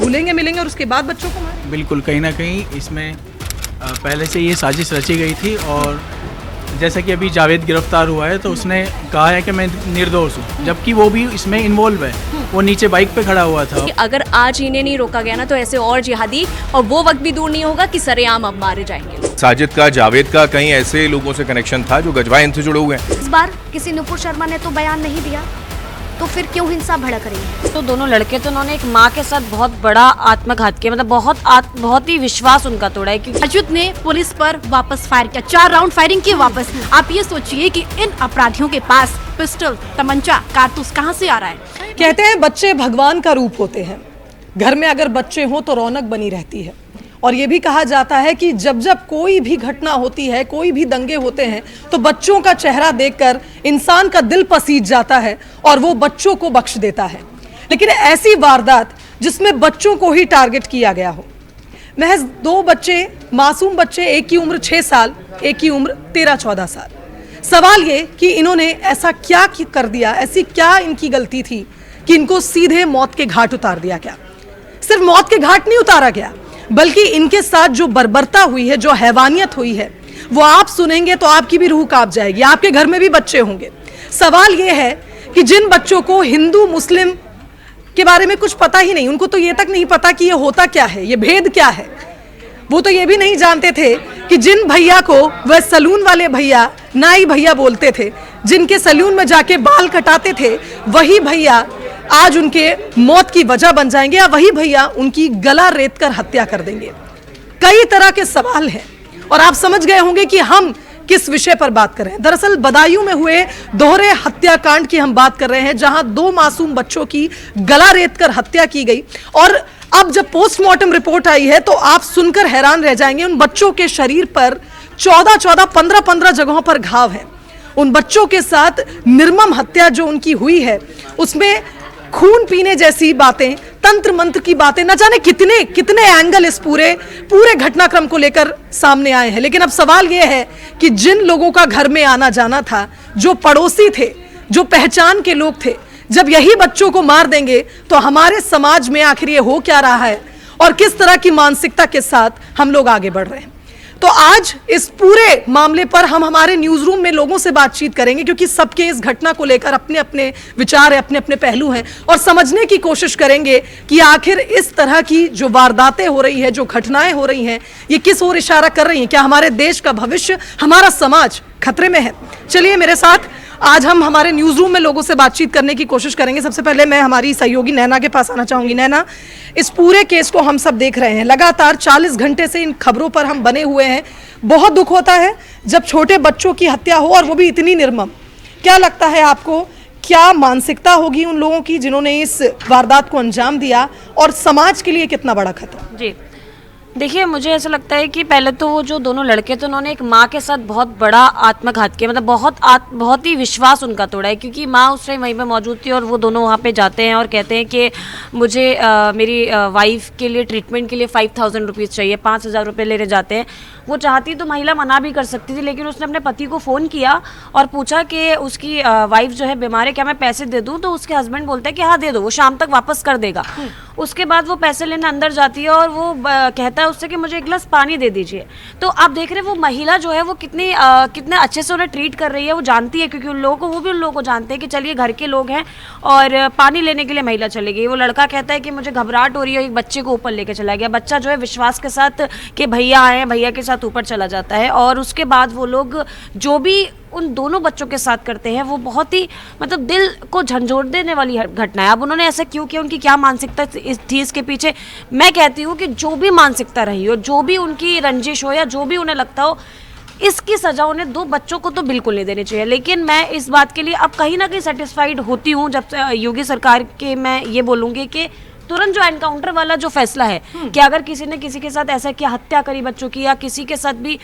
भूलेंगे मिलेंगे और उसके बाद बच्चों को मारेंगे? बिल्कुल, कहीं ना कहीं इसमें पहले से ये साजिश रची गई थी। और जैसा कि अभी जावेद गिरफ्तार हुआ है तो उसने कहा है कि मैं निर्दोष हूँ, जबकि वो भी इसमें इन्वॉल्व है। वो नीचे बाइक पे खड़ा हुआ था। अगर आज इन्हें नहीं रोका गया ना तो ऐसे और जिहादी, और वो वक्त भी दूर नहीं होगा कि सरेआम अब मारे जाएंगे। साजिद का, जावेद का कहीं ऐसे लोगों से कनेक्शन था जो गजवा इनसे जुड़े हुए हैं। इस बार किसी नुपुर शर्मा ने तो बयान नहीं दिया, तो फिर क्यों हिंसा भड़क रही है? तो दोनों लड़के तो उन्होंने एक माँ के साथ बहुत बड़ा आत्मघात किया, मतलब बहुत ही विश्वास उनका तोड़ा है। क्योंकि अच्युत ने पुलिस पर वापस फायर किया, 4 राउंड फायरिंग की वापस। आप ये सोचिए कि इन अपराधियों के पास पिस्टल, तमंचा, कारतूस कहाँ से आ रहा है? कहते हैं बच्चे भगवान का रूप होते हैं। घर में अगर बच्चे हों तो रौनक बनी रहती है। और ये भी कहा जाता है कि जब जब कोई भी घटना होती है, कोई भी दंगे होते हैं, तो बच्चों का चेहरा देखकर इंसान का दिल पसीज जाता है और वो बच्चों को बख्श देता है। लेकिन ऐसी वारदात जिसमें बच्चों को ही टारगेट किया गया हो। महज 2 बच्चे, मासूम बच्चे, एक की उम्र 6 साल, एक की उम्र 13-14 साल। सवाल ये कि इन्होंने ऐसा क्या कर दिया, ऐसी क्या इनकी गलती थी कि इनको सीधे मौत के घाट उतार दिया गया। सिर्फ मौत के घाट नहीं उतारा गया, बल्कि इनके साथ जो बर्बरता हुई है, जो हैवानियत हुई है, वो आप सुनेंगे तो आपकी भी रूह कांप जाएगी। आपके घर में भी बच्चे होंगे। सवाल ये है कि जिन बच्चों को हिंदू मुस्लिम के बारे में कुछ पता ही नहीं, उनको तो ये तक नहीं पता कि ये होता क्या है, ये भेद क्या है। वो तो ये भी नहीं जानते थे कि जिन भैया को वह सलून वाले भैया नाई भैया बोलते थे, जिनके सलून में जाके बाल कटाते थे, वही भैया आज उनके मौत की वजह बन जाएंगे, या वही भैया उनकी गला रेत कर हत्या कर देंगे। कई तरह के सवाल हैं और आप समझ गए होंगे कि हम किस विषय पर बात कर रहे हैं। दरअसल बदायूं में हुए दोहरे हत्याकांड की हम बात कर रहे हैं, जहां 2 मासूम बच्चों की गला रेत कर हत्या की गई। और अब जब पोस्टमार्टम रिपोर्ट आई है तो आप सुनकर हैरान रह जाएंगे। उन बच्चों के शरीर पर 14-14, 15-15 जगहों पर घाव हैं। उन बच्चों के साथ निर्मम हत्या जो उनकी हुई है, उसमें खून पीने जैसी बातें, तंत्र मंत्र की बातें, न जाने कितने कितने एंगल इस पूरे घटनाक्रम को लेकर सामने आए हैं। लेकिन अब सवाल यह है कि जिन लोगों का घर में आना जाना था, जो पड़ोसी थे, जो पहचान के लोग थे, जब यही बच्चों को मार देंगे तो हमारे समाज में आखिर ये हो क्या रहा है और किस तरह की मानसिकता के साथ हम लोग आगे बढ़ रहे हैं। तो आज इस पूरे मामले पर हम हमारे न्यूज रूम में लोगों से बातचीत करेंगे, क्योंकि सबके इस घटना को लेकर अपने अपने विचार है, अपने अपने पहलू हैं, और समझने की कोशिश करेंगे कि आखिर इस तरह की जो वारदातें हो रही है, जो घटनाएं हो रही हैं, ये किस ओर इशारा कर रही हैं। क्या हमारे देश का भविष्य, हमारा समाज खतरे में है? चलिए मेरे साथ आज हम हमारे न्यूज रूम में लोगों से बातचीत करने की कोशिश करेंगे। सबसे पहले मैं हमारी सहयोगी नैना के पास आना चाहूंगी। नैना, इस पूरे केस को हम सब देख रहे हैं, लगातार 40 घंटे से इन खबरों पर हम बने हुए हैं। बहुत दुख होता है जब छोटे बच्चों की हत्या हो, और वो भी इतनी निर्मम। क्या लगता है आपको, क्या मानसिकता होगी उन लोगों की जिन्होंने इस वारदात को अंजाम दिया, और समाज के लिए कितना बड़ा खतरा? जी देखिए, मुझे ऐसा लगता है कि पहले तो वो जो दोनों लड़के थे उन्होंने एक माँ के साथ बहुत बड़ा आत्मघात किया, मतलब बहुत ही विश्वास उनका तोड़ा है। क्योंकि माँ उस टाइम वहीं पे मौजूद थी और वो दोनों वहाँ पे जाते हैं और कहते हैं कि मुझे मेरी वाइफ के लिए ट्रीटमेंट के लिए 5000 रुपीज़ चाहिए, 5000 रुपये लेने जाते हैं। वो चाहती तो महिला मना भी कर सकती थी, लेकिन उसने अपने पति को फ़ोन किया और पूछा कि उसकी वाइफ जो है बीमार है, क्या मैं पैसे दे दूँ? तो उसके हस्बैंड बोलते हैं कि हाँ दे दो, वो शाम तक वापस कर देगा। उसके बाद वो पैसे लेने अंदर जाती है और वो कहता है उससे कि मुझे 1 गिलास पानी दे दीजिए। तो आप देख रहे हैं वो महिला जो है वो कितने अच्छे से उन्हें ट्रीट कर रही है। वो जानती है, क्योंकि उन लोगों को, वो भी उन लोगों को जानते हैं कि चलिए घर के लोग हैं, और पानी लेने के लिए महिला चली गई। वो लड़का कहता है कि मुझे घबराहट हो रही है, एक बच्चे को ऊपर लेके चला गया। बच्चा जो है विश्वास के साथ कि भैया आए, भैया के साथ ऊपर चला जाता है। और उसके बाद वो लोग जो भी उन दोनों बच्चों के साथ करते हैं वो बहुत ही मतलब दिल को झंझोड़ देने वाली घटना है। अब उन्होंने ऐसा क्यों किया, उनकी क्या मानसिकता थी इसके पीछे? मैं कहती हूँ कि जो भी मानसिकता रही हो, जो भी उनकी रंजिश हो, या जो भी उन्हें लगता हो, इसकी सजा उन्हें 2 बच्चों को तो बिल्कुल नहीं देनी चाहिए। लेकिन मैं इस बात के लिए अब कहीं ना कहीं सेटिस्फाइड होती हूँ जब से योगी सरकार के, मैं ये बोलूँगी कि तुरंत जो एनकाउंटर वाला जो फैसला है कि अगर किसी ने किसी के साथ ऐसा किया, हत्या करी बच्चों की, या किसी के साथ भी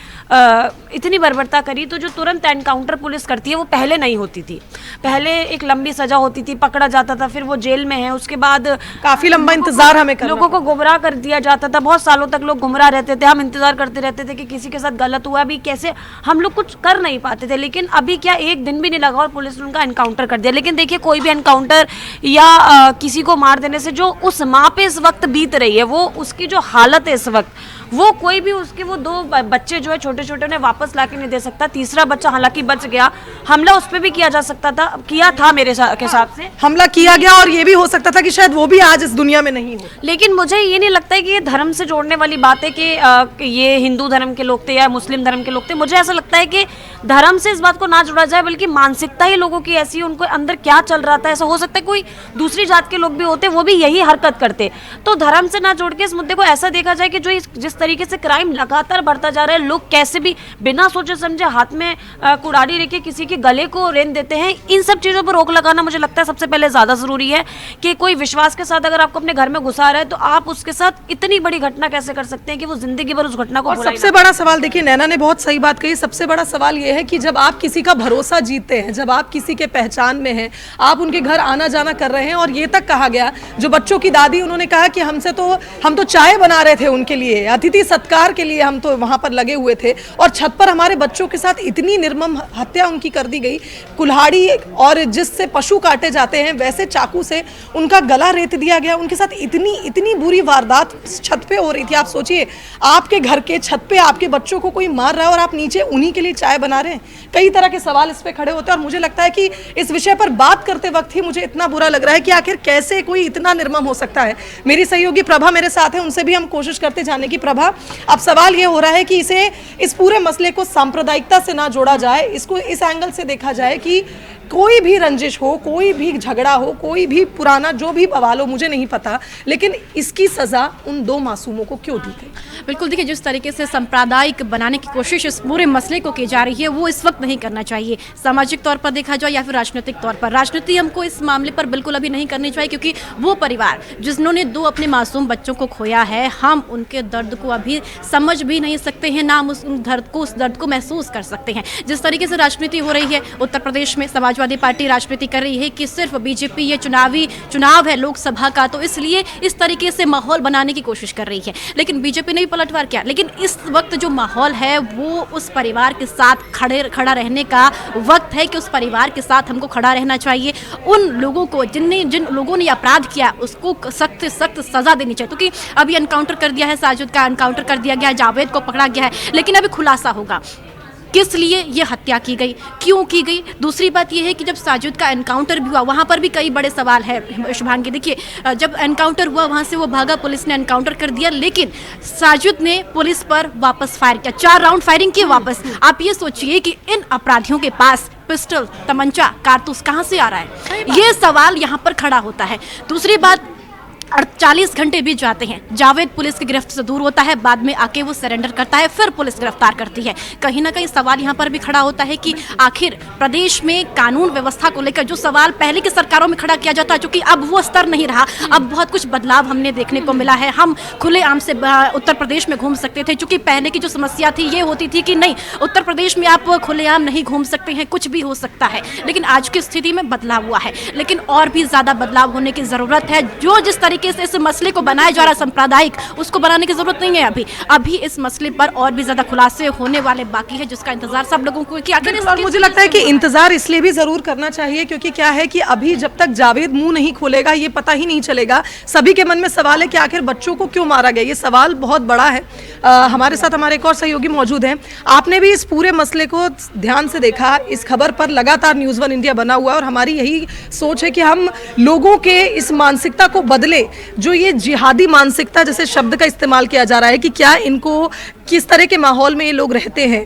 इतनी बर्बरता करी, तो जो तुरंत एनकाउंटर पुलिस करती है वो पहले नहीं होती थी। पहले एक लंबी सजा होती थी, पकड़ा जाता था, फिर वो जेल में है, उसके बाद काफी लंबा इंतजार हमें करना, लोगों को गुमराह कर दिया जाता था। बहुत सालों तक लोग गुमराह रहते थे, हम इंतजार करते रहते थे कि किसी के साथ गलत हुआ भी कैसे, हम लोग कुछ कर नहीं पाते थे। लेकिन अभी क्या, 1 दिन भी नहीं लगा और पुलिस ने उनका एनकाउंटर कर दिया। लेकिन देखिए, कोई भी एनकाउंटर या किसी को मार देने से जो उस उस माँ पे इस वक्त बीत रही है, वो उसकी जो हालत है इस वक्त, वो कोई भी उसके वो 2 बच्चे जो है छोटे छोटे उन्हें वापस ला के नहीं दे सकता। तीसरा बच्चा हालांकि बच गया, हमला उस पर भी किया जा सकता था, किया था मेरे के हिसाब से हमला किया गया, और ये भी हो सकता था कि शायद वो भी आज इस दुनिया में नहीं हो। लेकिन मुझे ये नहीं लगता है कि ये धर्म से जोड़ने वाली बात है कि ये हिंदू धर्म के लोग थे या मुस्लिम धर्म के लोग थे। मुझे ऐसा लगता है कि धर्म से इस बात को ना जोड़ा जाए, बल्कि मानसिकता ही लोगों की ऐसी है, उनको अंदर क्या चल रहा था। ऐसा हो सकता है कोई दूसरी जात के लोग भी होते, वो भी यही हरकत करते। तो धर्म से ना जोड़ के इस मुद्दे को ऐसा देखा जाए कि जो जिस तरीके से क्राइम लगातार बढ़ता जा रहा है, लोग कैसे भी बिना सोचे समझे हाथ में कुड़ारी लेके किसी के गले को रेन देते हैं, इन सब चीज़ों पर रोक लगाना मुझे लगता है सबसे पहले ज़्यादा ज़रूरी है। कि कोई विश्वास के साथ अगर आपको अपने घर में घुसा रहा है, तो आप उसके साथ इतनी बड़ी घटना कैसे कर सकते हैं कि वो जिंदगी भर उस घटना को और भुला ही सबसे बड़ा सवाल, देखिए नैना ने बहुत सही बात कही, सबसे बड़ा सवाल ये है कि जब आप किसी का भरोसा जीतते हैं, जब आप किसी के पहचान में हैं, आप उनके घर आना जाना कर रहे हैं, और ये तक कहा गया, जो बच्चों की दादी उन्होंने कहा कि हम तो चाय बना रहे थे उनके लिए, अतिथि सत्कार के लिए हम तो वहां पर लगे हुए थे, और छत पर हमारे बच्चों के साथ इतनी निर्मम हत्या उनकी कर दी गई, कुल्हाड़ी और जिससे पशु काटे जाते हैं वैसे चाकू से उनका गला रेत दिया गया, उनके साथ इतनी बुरी वारदात छत पे हो रही थी। आप सोचिए, आपके घर के छत पे आपके बच्चों को कोई मार रहा है और आप नीचे उन्हीं के लिए चाय बना रहे हैं। कई तरह के सवाल इस पे खड़े होते हैं, और मुझे लगता है कि इस विषय पर बात करते वक्त ही मुझे इतना बुरा लग रहा है कि आखिर कैसे कोई इतना निर्मम हो सकता है। मेरी सहयोगी प्रभा मेरे साथ है, उनसे भी हम कोशिश करते जाने की। प्रभा, अब सवाल ये हो रहा है कि इस पूरे मसले को सांप्रदायिकता से ना जोड़ा जाए, इसको इस एंगल से देखा जाए कि कोई भी रंजिश हो, कोई भी झगड़ा हो, कोई भी पुराना जो भी बवाल हो, मुझे नहीं पता, लेकिन इसकी सजा उन 2 मासूमों को क्यों दी गई? बिल्कुल, देखिए जिस तरीके से सांप्रदायिक बनाने की कोशिश इस पूरे मसले को की जा रही है, वो इस वक्त नहीं करना चाहिए। सामाजिक तौर पर देखा जाए या फिर राजनीतिक तौर पर, राजनीति हमको इस मामले पर बिल्कुल अभी नहीं करनी चाहिए, क्योंकि वो परिवार जिन्होंने 2 अपने मासूम बच्चों को खोया है, हम उनके दर्द को अभी समझ भी नहीं सकते हैं, ना हम उस दर्द को महसूस कर सकते हैं। जिस तरीके से राजनीति हो रही है उत्तर प्रदेश में, समाजवादी पार्टी राजनीति कर रही है कि सिर्फ बीजेपी, ये चुनाव है लोकसभा का, तो इसलिए इस तरीके से माहौल बनाने की कोशिश कर रही है। लेकिन बीजेपी ने भी पलटवार किया, लेकिन इस वक्त जो माहौल है वो उस परिवार के साथ खड़ा रहने का वक्त है कि उस परिवार के साथ हमको खड़ा रहना चाहिए। उन लोगों को जिन लोगों ने अपराध किया उसको सख्त से सख्त सजा देनी चाहिए, क्योंकि अभी एनकाउंटर कर दिया है, साजिद का एनकाउंटर कर दिया गया है, जावेद को पकड़ा गया है, लेकिन अभी खुलासा होगा किस लिए ये हत्या की गई, क्यों की गई। दूसरी बात ये है कि जब साजिद का एनकाउंटर भी हुआ, वहाँ पर भी कई बड़े सवाल है शुभांगी। देखिए, जब एनकाउंटर हुआ वहाँ से वो भागा, पुलिस ने एनकाउंटर कर दिया, लेकिन साजिद ने पुलिस पर वापस फायर किया, 4 राउंड फायरिंग की वापस। आप ये सोचिए कि इन अपराधियों के पास पिस्टल, तमंचा, कारतूस कहाँ से आ रहा है, ये सवाल यहाँ पर खड़ा होता है। दूसरी बात, 48 घंटे बीत जाते हैं, जावेद पुलिस की गिरफ्त से दूर होता है, बाद में आके वो सरेंडर करता है, फिर पुलिस गिरफ्तार करती है। कहीं ना कहीं सवाल यहाँ पर भी खड़ा होता है कि आखिर प्रदेश में कानून व्यवस्था को लेकर जो सवाल पहले की सरकारों में खड़ा किया जाता है, क्योंकि अब वो स्तर नहीं रहा, अब बहुत कुछ बदलाव हमने देखने को मिला है। हम खुलेआम से उत्तर प्रदेश में घूम सकते थे, क्योंकि पहले की जो समस्या थी ये होती थी कि नहीं, उत्तर प्रदेश में आप खुलेआम नहीं घूम सकते हैं, कुछ भी हो सकता है। लेकिन आज की स्थिति में बदलाव हुआ है, लेकिन और भी ज्यादा बदलाव होने की जरूरत है। जो जिस तरीके से इस मसले को बनाया जा रहा है सांप्रदायिक, उसको बनाने की जरूरत नहीं है। अभी इस मसले पर और भी ज्यादा खुलासे होने वाले बाकी है, जिसका इंतजार सब लोगों को कि आखिर। और मुझे लगता है कि इंतजार इसलिए भी जरूर करना चाहिए, क्योंकि क्या है कि अभी जब तक जावेद मुंह नहीं खोलेगा ये पता ही नहीं चलेगा। सभी के मन में सवाल है कि आखिर बच्चों को क्यों मारा गया, ये सवाल बहुत बड़ा है। हमारे साथ हमारे एक और सहयोगी मौजूद हैं। आपने भी इस पूरे मसले को ध्यान से देखा, इस खबर पर लगातार न्यूज़ 1 इंडिया बना हुआ है, और हमारी यही सोच है कि हम लोगों के इस मानसिकता को बदले, जो ये जिहादी मानसिकता जैसे शब्द का इस्तेमाल किया जा रहा है कि क्या इनको, किस तरह के माहौल में ये लोग रहते हैं,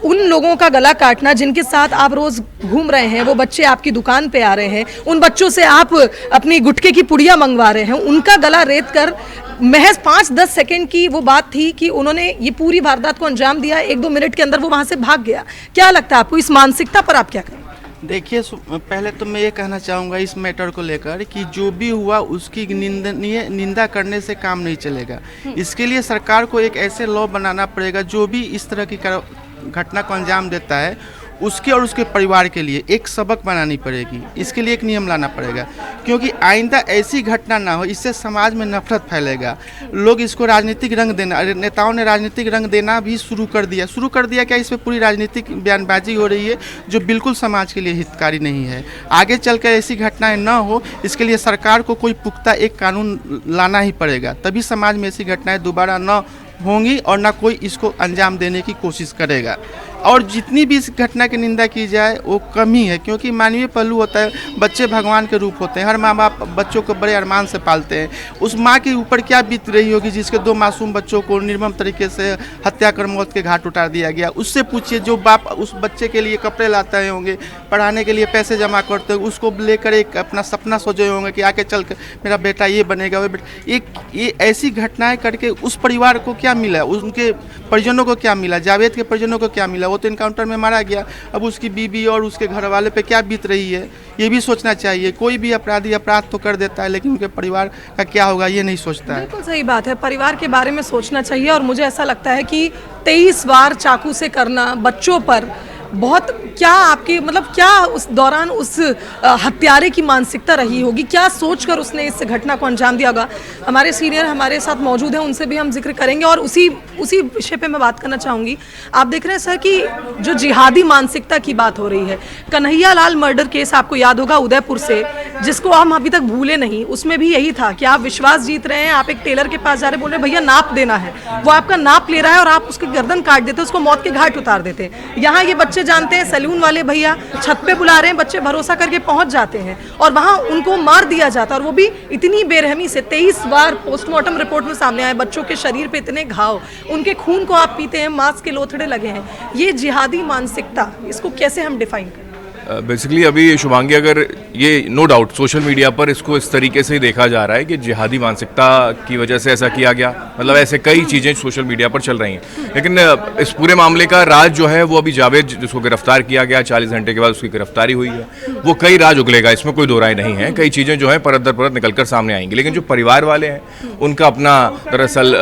उन लोगों का गला काटना जिनके साथ आप रोज घूम रहे हैं, वो बच्चे आपकी दुकान पे आ रहे हैं, उन बच्चों से आप अपनी गुटखे की पुड़िया मंगवा रहे हैं, उनका गला रेत कर महज 5-10 सेकंड की वो बात थी कि उन्होंने ये पूरी वारदात को अंजाम दिया, 1-2 मिनट के अंदर वो वहां से भाग गया। क्या लगता है आपको, इस मानसिकता पर आप क्या करें? देखिए, पहले तो मैं ये कहना चाहूँगा इस मैटर को लेकर कि जो भी हुआ उसकी निंदा करने से काम नहीं चलेगा। इसके लिए सरकार को एक ऐसे लॉ बनाना पड़ेगा जो भी इस तरह की घटना को अंजाम देता है उसके और उसके परिवार के लिए एक सबक बनानी पड़ेगी। इसके लिए एक नियम लाना पड़ेगा, क्योंकि आइंदा ऐसी घटना ना हो। इससे समाज में नफरत फैलेगा। लोग इसको राजनीतिक रंग देना, नेताओं ने राजनीतिक रंग देना भी शुरू कर दिया क्या? इस पर पूरी राजनीतिक बयानबाजी हो रही है, जो बिल्कुल समाज के लिए हितकारी नहीं है। आगे चलकर ऐसी घटनाएं ना हो, इसके लिए सरकार को कोई पुख्ता एक कानून लाना ही पड़ेगा, तभी समाज में ऐसी घटनाएं दोबारा न होंगी और ना कोई इसको अंजाम देने की कोशिश करेगा। और जितनी भी इस घटना की निंदा की जाए वो कम ही है, क्योंकि मानवीय पहलू होता है। बच्चे भगवान के रूप होते हैं। हर माँ बाप बच्चों को बड़े अरमान से पालते हैं। उस माँ के ऊपर क्या बीत रही होगी जिसके 2 मासूम बच्चों को निर्मम तरीके से हत्या कर मौत के घाट उतार दिया गया। उससे पूछिए, जो बाप उस बच्चे के लिए कपड़े लाते होंगे, पढ़ाने के लिए पैसे जमा करते होंगे, उसको लेकर एक अपना सपना सोचे होंगे कि आगे चल कर मेरा बेटा ये बनेगा, वो बेटा। ये ऐसी घटनाएँ करके उस परिवार को क्या मिला, उनके परिजनों को क्या मिला, जावेद के परिजनों को क्या मिला? वो तो इनकाउंटर में मारा गया। अब उसकी बीबी और उसके घर वाले पे क्या बीत रही है, ये भी सोचना चाहिए। कोई भी अपराधी अपराध तो कर देता है, लेकिन उनके परिवार का क्या होगा ये नहीं सोचता है। बिल्कुल सही बात है, परिवार के बारे में सोचना चाहिए। और मुझे ऐसा लगता है कि 23 बार चाकू से करना बच्चों पर बहुत, क्या आपकी मतलब क्या उस दौरान उस हत्यारे की मानसिकता रही होगी, क्या सोचकर उसने इस घटना को अंजाम दिया होगा। हमारे सीनियर हमारे साथ मौजूद हैं, उनसे भी हम जिक्र करेंगे और उसी विषय पे मैं बात करना चाहूँगी। आप देख रहे हैं सर कि जो जिहादी मानसिकता की बात हो रही है, कन्हैया लाल मर्डर केस आपको याद होगा उदयपुर से, जिसको हम अभी तक भूले नहीं। उसमें भी यही था कि आप विश्वास जीत रहे हैं, आप एक टेलर के पास जा रहे, बोल रहे भैया नाप देना है, वो आपका नाप ले रहा है और आप उसकी गर्दन काट देते, उसको मौत के घाट उतार देते। यहाँ ये बच्चे जानते हैं, सैलून वाले भैया छत पे बुला रहे हैं, बच्चे भरोसा करके पहुंच जाते हैं और वहां उनको मार दिया जाता है, और वो भी इतनी बेरहमी से। 23 बार पोस्टमार्टम रिपोर्ट में सामने आए, बच्चों के शरीर पे इतने घाव, उनके खून को आप पीते हैं, मांस के लोथड़े लगे हैं। ये जिहादी मानसिकता, इसको कैसे हम डिफाइन करें? बेसिकली अभी शुभांगी, अगर ये नो डाउट सोशल मीडिया पर इसको इस तरीके से ही देखा जा रहा है कि जिहादी मानसिकता की वजह से ऐसा किया गया, मतलब ऐसे कई चीज़ें सोशल मीडिया पर चल रही हैं। लेकिन इस पूरे मामले का राज जो है वो अभी जावेद जिसको गिरफ्तार किया गया, 40 घंटे के बाद उसकी गिरफ्तारी हुई है, वो कई राज उगलेगा, इसमें कोई दो राय नहीं है। कई चीज़ें जो है परत दर परत निकल कर सामने आएंगी। लेकिन जो परिवार वाले हैं उनका अपना दरअसल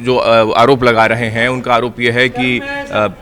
जो आरोप लगा रहे हैं, उनका आरोप यह है कि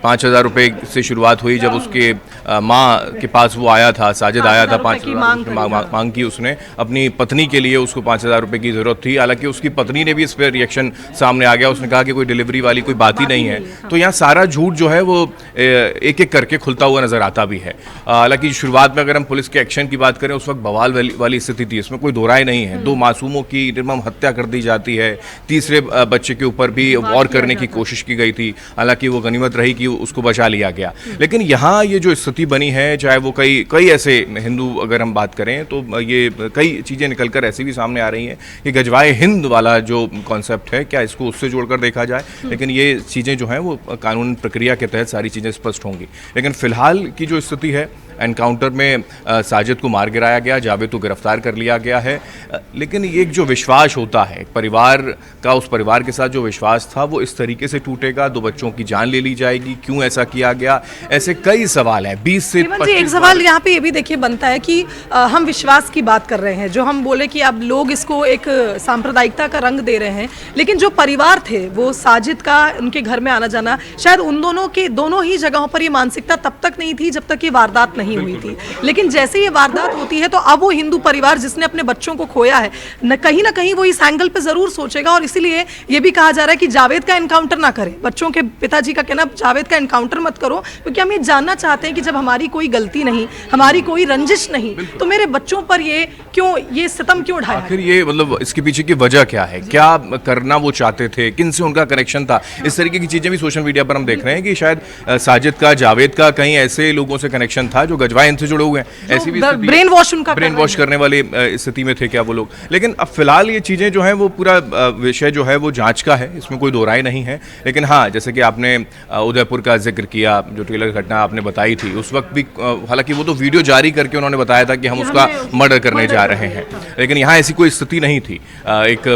5,000 रुपये से शुरुआत हुई। जब उसके माँ के पास वो आया था, साजिद आया था, 5,000 मांग की उसने अपनी पत्नी के लिए, उसको 5,000 रुपये की ज़रूरत थी। हालांकि उसकी पत्नी ने भी इस पर रिएक्शन सामने आ गया, उसने कहा कि कोई डिलीवरी वाली कोई बात ही नहीं है। तो यहाँ सारा झूठ जो है वो एक एक करके खुलता हुआ नज़र आता भी है। हालांकि शुरुआत में अगर हम पुलिस के एक्शन की बात करें, उस वक्त बवाल वाली स्थिति थी, इसमें कोई दो राय नहीं है। 2 मासूमों की निर्मम हत्या कर दी जाती है, तीसरे बच्चे के ऊपर भी वॉर करने की कोशिश की गई थी, हालांकि वो गनीमत रही कि उसको बचा लिया गया। लेकिन यहाँ ये जो स्थिति बनी है, चाहे वो कई ऐसे हिंदू अगर हम बात करें तो ये कई चीज़ें निकलकर ऐसी भी सामने आ रही हैं कि गजवाए हिंद वाला जो कॉन्सेप्ट है, क्या इसको उससे जोड़कर देखा जाए। लेकिन ये चीज़ें जो हैं वो कानून प्रक्रिया के तहत सारी चीज़ें स्पष्ट होंगी। लेकिन फिलहाल की जो स्थिति है, एनकाउंटर में साजिद को मार गिराया गया, जावेद को गिरफ्तार कर लिया गया है। लेकिन एक जो विश्वास होता है परिवार का, उस परिवार के साथ जो विश्वास था वो इस तरीके से टूटेगा, 2 बच्चों की जान ले ली जाएगी, क्यों ऐसा किया गया, ऐसे कई सवाल हैं। 20 से 25 एक सवाल यहाँ पे ये भी देखिए बनता है कि हम विश्वास की बात कर रहे हैं, जो हम बोले कि अब लोग इसको एक सांप्रदायिकता का रंग दे रहे हैं, लेकिन जो परिवार थे वो साजिद का उनके घर में आना जाना, शायद उन दोनों ही जगहों पर ये मानसिकता तब तक नहीं थी जब तक ये वारदात नहीं हुई थी। लेकिन जैसे ये वारदात होती है तो अब वो हिंदू परिवार जिसने अपने बच्चों को खोया है, ना कहीं वो इस एंगल पे जरूर सोचेगा। और इसीलिए ये भी कहा जा रहा है कि जावेद का एनकाउंटर ना करें। बच्चों के पिताजी का कहना, जावेद का एनकाउंटर मत करो, क्योंकि हम ये जानना चाहते हैं कि जब हमारी कोई गलती नहीं, हमारी कोई रंजिश नहीं, तो मेरे बच्चों पर ये सितम क्यों ढाया? आखिर ये मतलब इसके पीछे की वजह क्या है, क्या करना वो चाहते थे, किन से उनका कनेक्शन था, इस तरीके की चीजें भी सोशल मीडिया पर हम देख रहे हैं कि शायद साजिद का, जावेद का कहीं ऐसे लोगों से कनेक्शन था जो गजवाए हिंद से जुड़े हुए हैं। ऐसी भी ब्रेन वॉश करने वाली स्थिति में थे क्या वो लोग। लेकिन अब फिलहाल ये चीजें जो हैं वो पूरा विषय जो है वो जांच का है, इसमें कोई दो राय नहीं है। लेकिन हाँ, जैसे कि आपने उदयपुर का जिक्र किया, जो टेलर घटना आपने बताई थी, उस वक्त भी हालांकि वो तो वीडियो जारी करके उन्होंने बताया था कि हम उसका मर्डर करने जा रहे हैं, लेकिन यहाँ ऐसी कोई स्थिति नहीं थी। एक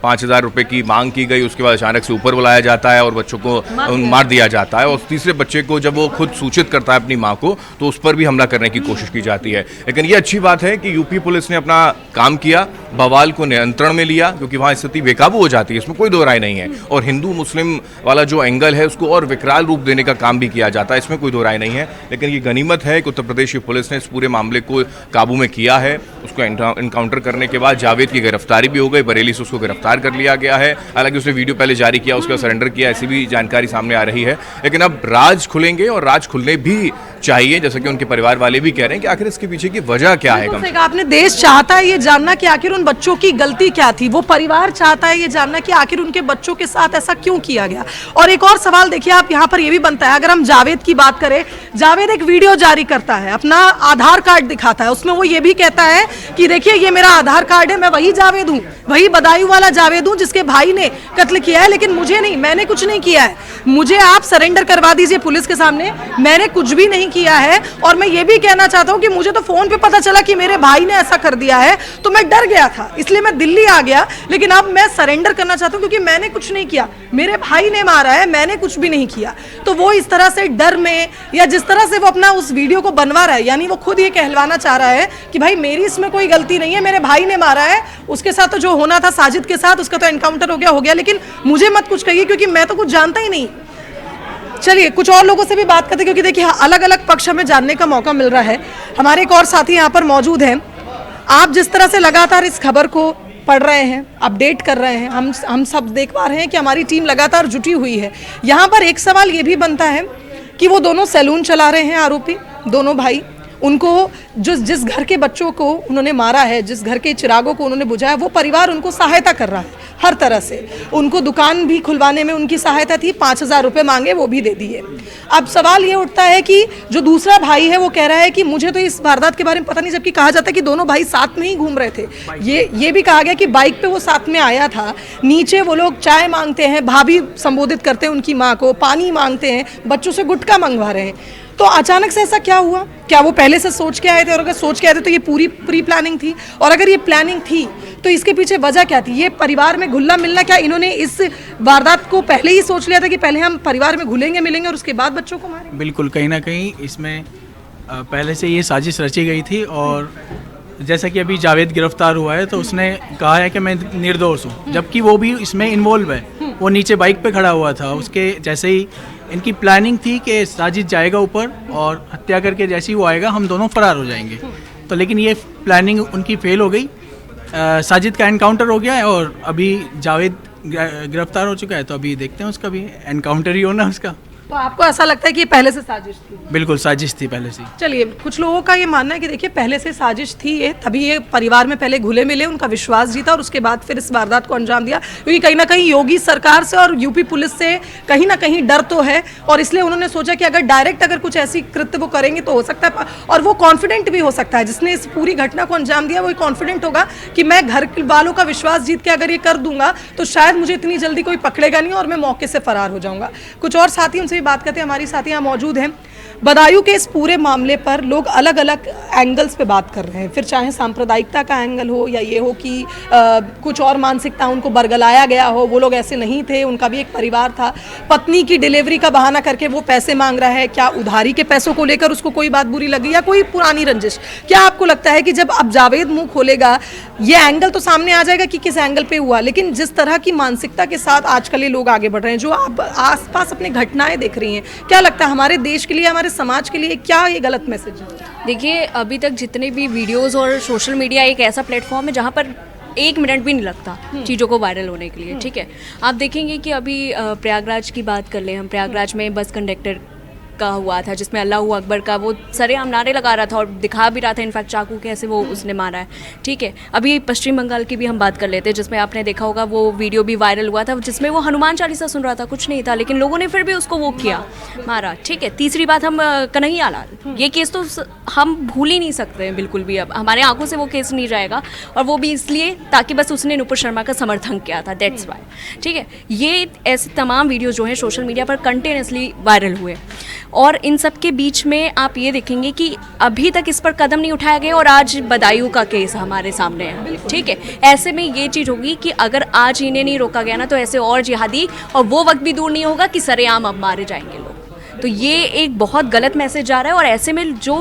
5,000 रुपये की मांग की गई, उसके बाद अचानक से ऊपर बुलाया जाता है और बच्चों को मार दिया जाता है। और तीसरे बच्चे को जब वो खुद सूचित करता है अपनी माँ को, तो उस पर भी हमला करने की कोशिश की जाती है। लेकिन ये अच्छी बात है कि यूपी पुलिस ने अपना काम किया, बवाल को नियंत्रण में लिया, क्योंकि वहाँ स्थिति बेकाबू हो जाती है, इसमें कोई दो राय नहीं है। और हिंदू मुस्लिम वाला जो एंगल है उसको और विकराल रूप देने का काम भी किया जाता है, इसमें कोई दो राय नहीं है। लेकिन ये गनीमत है कि उत्तर प्रदेश की पुलिस ने इस पूरे मामले को काबू में किया है। उसको इनकाउंटर करने के बाद जावेद की गिरफ्तारी भी हो गई, बरेली से उसको गिरफ्तार कर लिया गया है। हालांकि उसने वीडियो पहले जारी किया, उसका सरेंडर किया, ऐसी भी जानकारी सामने आ रही है। लेकिन अब राज खुलेंगे और राज खुलने भी चाहिए, जैसा कि उनके परिवार वाले भी कह रहे हैं कि आखिर इसके पीछे की वजह क्या है। बिल्कुल, आपने देश चाहता है ये जानना कि आखिर उन बच्चों की गलती क्या थी, वो परिवार चाहता है ये जानना कि आखिर उनके बच्चों के साथ ऐसा क्यों किया गया। और एक और सवाल देखिए आप यहाँ पर ये भी बनता है, अगर हम जावेद की बात करें, जावेद एक वीडियो जारी करता है, अपना आधार कार्ड दिखाता है, उसमें वो ये भी कहता है कि देखिए ये मेरा आधार कार्ड है, मैं वही जावेद हूँ, वही बदायूं वाला जावेद हूँ जिसके भाई ने कत्ल किया है, लेकिन मुझे नहीं, मैंने कुछ नहीं किया है, मुझे आप सरेंडर करवा दीजिए पुलिस के सामने, मैंने कुछ भी नहीं किया है। और मैं ये भी कहना चाहता हूँ कि मुझे तो फोन पे पता चला कि मेरे भाई ने ऐसा कर दिया है, तो मैं डर गया था, इसलिए मैं दिल्ली आ गया, लेकिन अब मैं सरेंडर करना चाहता हूँ क्योंकि मैंने कुछ नहीं किया, मेरे भाई ने मारा है, मैंने कुछ भी नहीं किया। तो वो इस तरह से डर में, या जिस तरह से वो अपना उस वीडियो को बनवा रहा है, यानी वो खुद ये कहलवाना चाह रहा है कि भाई मेरी इसमें कोई गलती नहीं है, मेरे भाई ने मारा है, उसके साथ तो जो होना था साजिद के साथ, उसका तो एनकाउंटर हो गया, लेकिन मुझे मत कुछ कहिए क्योंकि मैं तो कुछ जानता ही नहीं। चलिए कुछ और लोगों से भी बात करते हैं, क्योंकि देखिए अलग अलग पक्ष हमें जानने का मौका मिल रहा है। हमारे एक और साथी यहाँ पर मौजूद हैं। आप जिस तरह से लगातार इस खबर को पढ़ रहे हैं, अपडेट कर रहे हैं, हम सब देख पा रहे हैं कि हमारी टीम लगातार जुटी हुई है। यहाँ पर एक सवाल ये भी बनता है कि वो दोनों सैलून चला रहे हैं, आरोपी दोनों भाई, उनको जिस घर के बच्चों को उन्होंने मारा है, जिस घर के चिरागों को उन्होंने बुझाया, वो परिवार उनको सहायता कर रहा है हर तरह से। उनको दुकान भी खुलवाने में उनकी सहायता थी, 5,000 रुपये मांगे, वो भी दे दिए। अब सवाल ये उठता है कि जो दूसरा भाई है वो कह रहा है कि मुझे तो इस वारदात के बारे में पता नहीं, जबकि कहा जाता है कि दोनों भाई साथ में ही घूम रहे थे। ये भी कहा गया कि बाइक पे वो साथ में आया था, नीचे वो लोग चाय मांगते हैं, भाभी संबोधित करते हैं उनकी माँ को, पानी मांगते हैं, बच्चों से गुटखा मंगवा रहे हैं। तो अचानक से ऐसा क्या हुआ? क्या वो पहले से सोच के आए थे? और अगर सोच के आए थे तो ये पूरी प्री प्लानिंग थी? और अगर ये प्लानिंग थी तो इसके पीछे वजह क्या थी? ये परिवार में घुलना मिलना, क्या इन्होंने इस वारदात को पहले ही सोच लिया था कि पहले हम परिवार में घुलेंगे मिलेंगे और उसके बाद बच्चों को मारेंगे? बिल्कुल, कहीं ना कहीं इसमें पहले से ये साजिश रची गई थी। और जैसा कि अभी जावेद गिरफ्तार हुआ है तो उसने कहा है कि मैं निर्दोष हूँ, जबकि वो भी इसमें इन्वॉल्व है। वो नीचे बाइक पे खड़ा हुआ था, उसके जैसे ही इनकी प्लानिंग थी कि साजिद जाएगा ऊपर और हत्या करके जैसे ही वो आएगा हम दोनों फरार हो जाएंगे। तो लेकिन ये प्लानिंग उनकी फेल हो गई। साजिद का एनकाउंटर हो गया है और अभी जावेद गिरफ्तार हो चुका है, तो अभी देखते हैं उसका भी एनकाउंटर ही होना उसका। तो आपको ऐसा लगता है कि ये पहले से साजिश थी? बिल्कुल साजिश थी पहले से। चलिए, कुछ लोगों का ये मानना है कि देखिए पहले से साजिश थी ये, तभी ये परिवार में पहले घुले मिले, उनका विश्वास जीता और उसके बाद फिर इस वारदात को अंजाम दिया। क्योंकि कहीं ना कहीं योगी सरकार से और यूपी पुलिस से कहीं ना कहीं डर तो है, और इसलिए उन्होंने सोचा कि अगर कुछ ऐसी कृत्य वो करेंगे तो हो सकता है, और वो कॉन्फिडेंट भी हो सकता है, जिसने इस पूरी घटना को अंजाम दिया वो कॉन्फिडेंट होगा कि मैं घर वालों का विश्वास जीत के अगर ये कर दूंगा तो शायद मुझे इतनी जल्दी कोई पकड़ेगा नहीं और मैं मौके से फरार हो जाऊंगा। कुछ और साथी उनसे भी बात करते हैं। हमारी साथी यहाँ मौजूद हैं। बदायूं के इस पूरे मामले पर लोग अलग अलग एंगल्स पे बात कर रहे हैं, फिर चाहे सांप्रदायिकता का एंगल हो या ये हो कि कुछ और मानसिकता उनको बरगलाया गया हो, वो लोग ऐसे नहीं थे, उनका भी एक परिवार था, पत्नी की डिलीवरी का बहाना करके वो पैसे मांग रहा है, क्या उधारी के पैसों को लेकर उसको कोई बात बुरी लगी या कोई पुरानी रंजिश? क्या आपको लगता है कि जब अब जावेद मुंह खोलेगा ये एंगल तो सामने आ जाएगा कि किस एंगल पे हुआ, लेकिन जिस तरह की मानसिकता के साथ आजकल ये लोग आगे बढ़ रहे हैं, जो आप आसपास अपनी घटनाएं देख रही हैं, क्या लगता है हमारे देश के लिए, हमारे समाज के लिए क्या ये गलत मैसेज है? देखिए, अभी तक जितने भी वीडियोस और सोशल मीडिया एक ऐसा प्लेटफॉर्म है जहाँ पर 1 मिनट भी नहीं लगता चीज़ों को वायरल होने के लिए। ठीक है, आप देखेंगे कि अभी प्रयागराज की बात कर लें हम, प्रयागराज में बस कंडक्टर का हुआ था जिसमें अल्लाहू अकबर का वो सरेआम नारे लगा रहा था और दिखा भी रहा था इनफैक्ट चाकू कैसे वो उसने मारा है। ठीक है, अभी पश्चिम बंगाल की भी हम बात कर लेते हैं जिसमें आपने देखा होगा वो वीडियो भी वायरल हुआ था जिसमें वो हनुमान चालीसा सुन रहा था, कुछ नहीं था, लेकिन लोगों ने फिर भी उसको वो किया, मारा। ठीक है, तीसरी बात हम कन्हैया लाल, ये केस तो हम भूल ही नहीं सकते हैं बिल्कुल भी, अब हमारे आंखों से वो केस नहीं जाएगा, और वो भी इसलिए ताकि बस उसने नुपुर शर्मा का समर्थन किया था, दैट्स वाई। ठीक है, ये ऐसे तमाम वीडियो जो हैं सोशल मीडिया पर कंटिन्यूसली वायरल हुए, और इन सब के बीच में आप ये देखेंगे कि अभी तक इस पर कदम नहीं उठाया गया, और आज बदायूं का केस हमारे सामने है। ठीक है, ऐसे में ये चीज़ होगी कि अगर आज इन्हें नहीं रोका गया ना तो ऐसे और जिहादी, और वो वक्त भी दूर नहीं होगा कि सरेआम अब मारे जाएंगे लोग। तो ये एक बहुत गलत मैसेज जा रहा है। और ऐसे में जो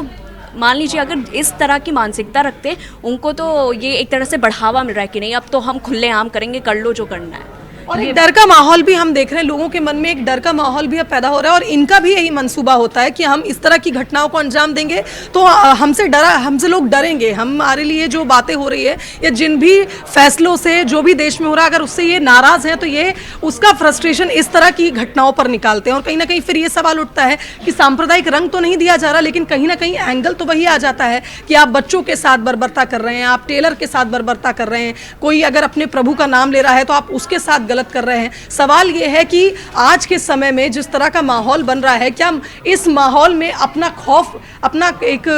मान लीजिए अगर इस तरह की मानसिकता रखते हैं, उनको तो ये एक तरह से बढ़ावा मिल रहा है कि नहीं अब तो हम खुलेआम करेंगे, कर लो जो करना है। और एक डर का माहौल भी हम देख रहे हैं, लोगों के मन में एक डर का माहौल भी अब पैदा हो रहा है और इनका भी यही मंसूबा होता है कि हम इस तरह की घटनाओं को अंजाम देंगे तो हमसे लोग डरेंगे, हमारे लिए जो बातें हो रही है या जिन भी फैसलों से जो भी देश में हो रहा है, अगर उससे ये नाराज है तो ये उसका फ्रस्ट्रेशन इस तरह की घटनाओं पर निकालते हैं। और कहीं ना कहीं फिर ये सवाल उठता है कि सांप्रदायिक रंग तो नहीं दिया जा रहा, लेकिन कहीं ना कहीं एंगल तो वही आ जाता है कि आप बच्चों के साथ बर्बरता कर रहे हैं, आप टेलर के साथ बर्बरता कर रहे हैं, कोई अगर अपने प्रभु का नाम ले रहा है तो आप उसके साथ गलत कर रहे हैं। सवाल ये है कि आज के समय में जिस तरह का माहौल बन रहा है, क्या इस माहौल में अपना खौफ, अपना एक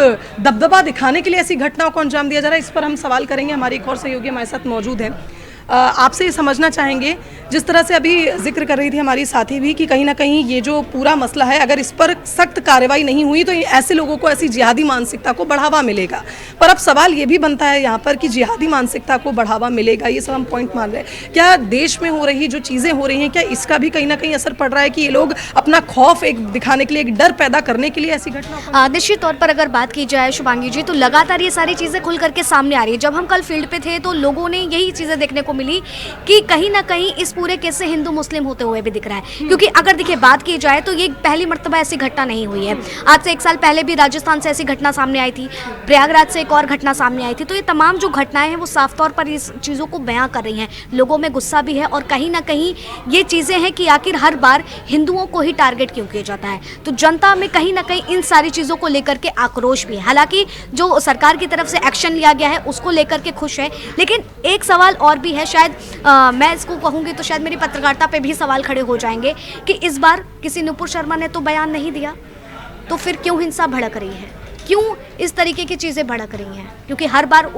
दबदबा दिखाने के लिए ऐसी घटनाओं को अंजाम दिया जा रहा है? इस पर हम सवाल करेंगे। हमारी एक और सहयोगी हमारे साथ मौजूद हैं। आपसे ये समझना चाहेंगे, जिस तरह से अभी जिक्र कर रही थी हमारी साथी भी कि कहीं ना कहीं ये जो पूरा मसला है, अगर इस पर सख्त कार्रवाई नहीं हुई तो ऐसे लोगों को, ऐसी जिहादी मानसिकता को बढ़ावा मिलेगा। पर अब सवाल ये भी बनता है यहाँ पर कि जिहादी मानसिकता को बढ़ावा मिलेगा, ये सब हम पॉइंट मान रहे हैं, क्या देश में हो रही जो चीज़ें हो रही हैं, क्या इसका भी कहीं ना कहीं असर पड़ रहा है कि ये लोग अपना खौफ एक दिखाने के लिए, एक डर पैदा करने के लिए ऐसी घटना? निश्चित तौर पर अगर बात की जाए शुभांगी जी, तो लगातार ये सारी चीज़ें खुल करके सामने आ रही है। जब हम कल फील्ड पे थे तो लोगों ने यही चीज़ें देखने को मिली कि कहीं ना कहीं इस पूरे केस से हिंदू मुस्लिम होते हुए भी दिख रहा है। क्योंकि अगर देखिए बात की जाए तो ये पहली मर्तबा ऐसी घटना नहीं हुई है। आज से 1 साल पहले भी राजस्थान से ऐसी घटना सामने आई थी, प्रयागराज से एक और घटना सामने आई थी। तो ये तमाम जो घटनाएं हैं वो साफ तौर पर इस चीज़ों को बयां कर रही हैं। लोगों में गुस्सा भी है और कहीं ना कहीं ये चीज़ें हैं कि आखिर हर बार हिंदुओं को ही टारगेट क्यों किया जाता है। तो जनता में कहीं ना कहीं इन सारी चीज़ों को लेकर के आक्रोश भी है। हालांकि जो सरकार की तरफ से एक्शन लिया गया है उसको लेकर के खुश है, लेकिन एक सवाल और भी है, शायद मैं इसको कहूँगी तो शायद मेरी पत्रकारिता पे भी सवाल खड़े हो जाएंगे कि इस बार किसी नुपुर शर्मा ने तो बयान नहीं दिया, तो फिर क्यों हिंसा भड़क रही है, क्यों इस तरीके की चीज़ें भड़क रही हैं? क्योंकि हर बार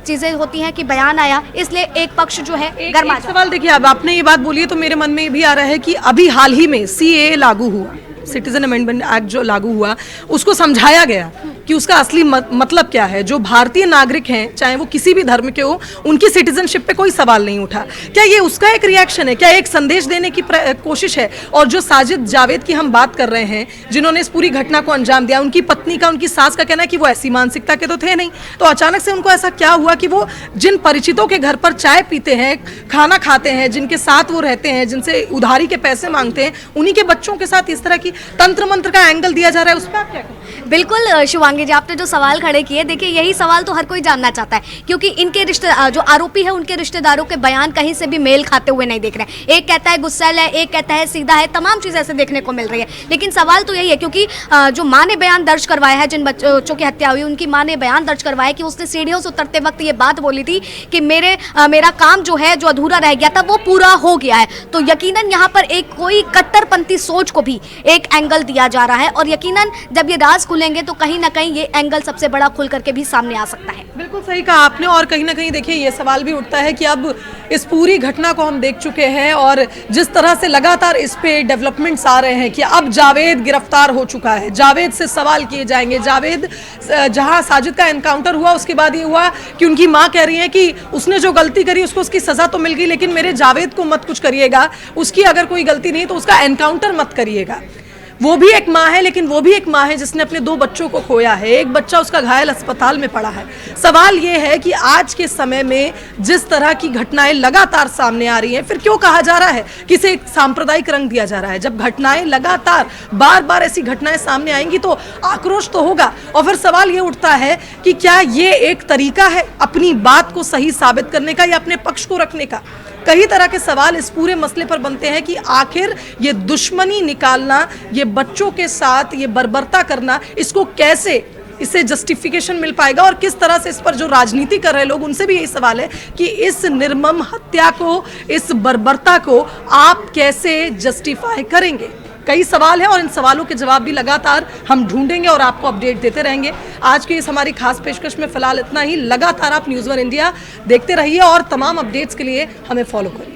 चीज़ें होती हैं कि बयान आया इसलिए एक पक्ष जो है एक सवाल देखिए, अब आपने ये बात बोली है तो मेरे मन में भी आ रहा है कि अभी हाल ही में CAA लागू हुआ, सिटीजन अमेंडमेंट एक्ट जो लागू हुआ, उसको समझाया गया कि उसका असली मतलब क्या है। जो भारतीय नागरिक हैं, चाहे वो किसी भी धर्म के हो, उनकी सिटीजनशिप पे कोई सवाल नहीं उठा। क्या ये उसका एक रिएक्शन है? क्या एक संदेश देने की कोशिश है? और जो साजिद जावेद की हम बात कर रहे हैं, जिन्होंने इस पूरी घटना को अंजाम दिया, उनकी पत्नी का, उनकी सास का कहना है कि वो ऐसी मानसिकता के तो थे नहीं, तो अचानक से उनको ऐसा क्या हुआ कि वो जिन परिचितों के घर पर चाय पीते हैं, खाना खाते हैं, जिनके साथ वो रहते हैं, जिनसे उधारी के पैसे मांगते हैं, उन्हीं के बच्चों के साथ इस तरह की तंत्र मंत्र का एंगल दिया जा रहा है, उस पर आप क्या कहें? बिल्कुल शिवांगी जी, आपने जो सवाल खड़े किए, देखिए यही सवाल तो हर कोई जानना चाहता है, क्योंकि इनके जो आरोपी है उनके रिश्तेदारों के बयान कहीं से भी मेल खाते हुए नहीं दिख रहे हैं। एक कहता है गुस्सैल है, एक कहता है सीधा है, तमाम चीज़ें ऐसे देखने को मिल रही है। लेकिन सवाल तो यही है, क्योंकि जो माँ ने बयान दर्ज करवाया है, जिन बच्चों की हत्या हुई, उनकी माँ ने बयान दर्ज करवाया कि उसने सीढ़ियों से उतरते वक्त ये बात बोली थी कि मेरा काम जो है, जो अधूरा रह गया था, वो पूरा हो गया है। तो यकीनन यहाँ पर एक कोई कट्टरपंथी सोच को भी एक एंगल दिया जा रहा है और यकीनन जब ये राज खुलेंगे तो कहीं ना कहीं ये एंगल सबसे बड़ा खुल करके भी सामने आ सकता है। बिल्कुल सही कहा आपने। और कहीं ना कहीं देखिए ये सवाल भी उठता है कि अब इस पूरी घटना को हम देख चुके हैं और जिस तरह से लगातार इस पे डेवलपमेंट्स आ रहे हैं कि अब जावेद गिरफ्तार हो चुका है, जावेद से सवाल किए जाएंगे। जावेद, जहां साजिद का एनकाउंटर हुआ उसके बाद ये हुआ कि उनकी माँ कह रही है कि उसने जो गलती करी उसको उसकी सजा तो मिल गई, लेकिन मेरे जावेद को मत कुछ करिएगा, उसकी अगर कोई गलती नहीं तो उसका एनकाउंटर मत करिएगा। वो भी एक माँ है, लेकिन वो भी एक माँ है जिसने अपने 2 बच्चों को खोया है, एक बच्चा उसका घायल अस्पताल में पड़ा है। सवाल ये है कि आज के समय में जिस तरह की घटनाएं लगातार सामने आ रही हैं, फिर क्यों कहा जा रहा है कि इसे एक सांप्रदायिक रंग दिया जा रहा है? जब घटनाएं लगातार बार बार ऐसी घटनाएं सामने आएंगी तो आक्रोश तो होगा। और फिर सवाल ये उठता है कि क्या ये एक तरीका है अपनी बात को सही साबित करने का या अपने पक्ष को रखने का? कई तरह के सवाल इस पूरे मसले पर बनते हैं कि आखिर ये दुश्मनी निकालना, ये बच्चों के साथ ये बर्बरता करना, इसको कैसे, इससे जस्टिफिकेशन मिल पाएगा? और किस तरह से इस पर जो राजनीति कर रहे लोग, उनसे भी यही सवाल है कि इस निर्मम हत्या को, इस बर्बरता को आप कैसे जस्टिफाई करेंगे? कई सवाल हैं और इन सवालों के जवाब भी लगातार हम ढूंढेंगे और आपको अपडेट देते रहेंगे। आज की इस हमारी खास पेशकश में फिलहाल इतना ही। लगातार आप न्यूज़ 1 इंडिया देखते रहिए और तमाम अपडेट्स के लिए हमें फॉलो करिए।